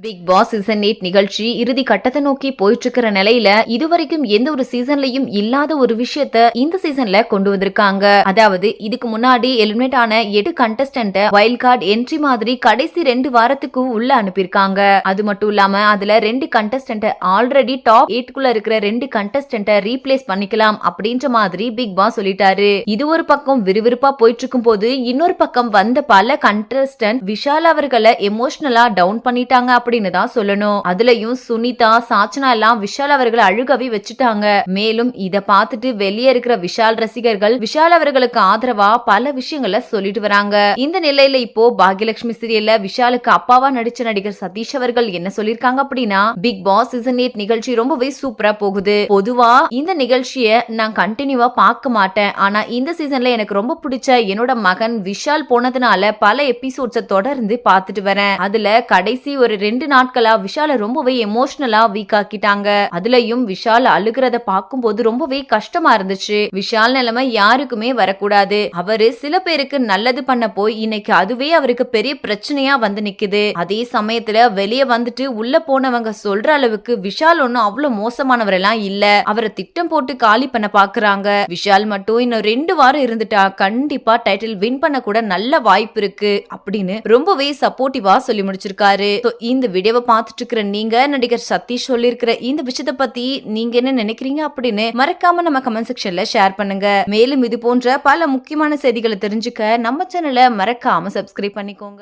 Big Boss season 8 நிகழ்ச்சி இறுதி கட்டத்தை நோக்கி போயிட்டு இருக்கிற நிலையில இதுவரைக்கும் எந்த ஒரு சீசன்லயும் இல்லாத ஒரு விஷயத்த இந்த சீசன்ல கொண்டு வந்திருக்காங்க. அதாவது இதுக்கு முன்னாடி எலிமினேட் ஆன 8 கண்டஸ்டன்ட் வைல்ட் கார்டு என்ட்ரி மாதிரி கடைசி 2 வாரத்துக்கு உள்ள அனுப்பியிருக்காங்க. அது மட்டும் இல்லாம அதுல 2 கண்டஸ்டன்ட் ஆல்ரெடி டாப் 8 குள்ள இருக்கிற 2 கண்டஸ்டன்ட் ரீப்ளேஸ் பண்ணிக்கலாம் அப்படின்ற மாதிரி பிக் பாஸ் சொல்லிட்டாரு. இது ஒரு பக்கம் விறுவிறுப்பா போயிட்டு இருக்கும் போது இன்னொரு பக்கம் வந்த பல கண்டஸ்டன்ட் விஷால் அவர்களை எமோஷனலா டவுன் பண்ணிட்டாங்க அப்படின்னு தான் சொல்லணும். அதுலயும் சுனிதா சாச்சனா எல்லாம் விஷால் அவர்களை அழுகவே வச்சுட்டாங்க. மேலும் இத பார்த்துட்டு வெளியே இருக்கிற விஷால் ரசிகர்கள் விஷால் அவர்களுக்கு ஆதரவா பல விஷயங்களை சொல்லிட்டு வராங்க. இந்த நிலையில இப்போ பாக்யலட்சுமி சீரியல்ல விஷாலுக்கு அப்பாவா நடிச்ச நடிகர் சதீஷ் அவர்கள் என்ன சொல்லிருக்காங்க அப்படின்னா, பிக் பாஸ் சீசன் 8 நிகழ்ச்சி ரொம்பவே சூப்பரா போகுது. பொதுவா இந்த நிகழ்ச்சியை நான் கண்டினியூவா பார்க்க மாட்டேன். ஆனா இந்த சீசன்ல எனக்கு ரொம்ப பிடிச்ச என்னோட மகன் விஷால் போனதுனால பல எபிசோட்ஸை தொடர்ந்து பார்த்துட்டு வரேன். அதுல கடைசி ஒரு 2 நாட்களா விஷால ரொம்பவே எமோஷனலா வீக் ஆக்கிட்டாங்க. அதுலயும் விஷால் அழுகிறத பார்க்கும்போது ரொம்பவே கஷ்டமா இருந்துச்சு. விஷால் நிலைமை யாருக்குமே வரக்கூடாது. அவரு சில பேருக்கு நல்லது பண்ண போய் இன்னைக்கு அதுவே அவருக்கு பெரிய பிரச்சனையா வந்து நிக்குது. அதே சமயத்துல வெளியே வந்துட்டு உள்ள போனவங்க சொல்ற அளவுக்கு விஷால் ஒன்னும் அவ்வளவு மோசமானவர் எல்லாம் இல்ல. அவரை திட்டம் போட்டு காலி பண்ண பாக்குறாங்க. விஷால் மட்டும் இன்னும் 2 வாரம் இருந்துட்டா கண்டிப்பா டைட்டில் வின் பண்ண கூட நல்ல வாய்ப்பு இருக்கு அப்படின்னு ரொம்பவே சப்போர்ட்டிவா சொல்லி முடிச்சிருக்காரு. இந்த வீடியோவை பார்த்துட்டு இருக்கிற நீங்க நடிகர் சதீஷ் சொல்லியிருக்கிற இந்த விஷயத்தை பத்தி நீங்க என்ன நினைக்கிறீங்க அப்படின்னு மறக்காம நம்ம கமெண்ட் செக்ஷன்ல ஷேர் பண்ணுங்க. மேலும் இது போன்ற பல முக்கியமான செய்திகளை தெரிஞ்சுக்க நம்ம சேனலை மறக்காம சப்ஸ்கிரைப் பண்ணிக்கோங்க.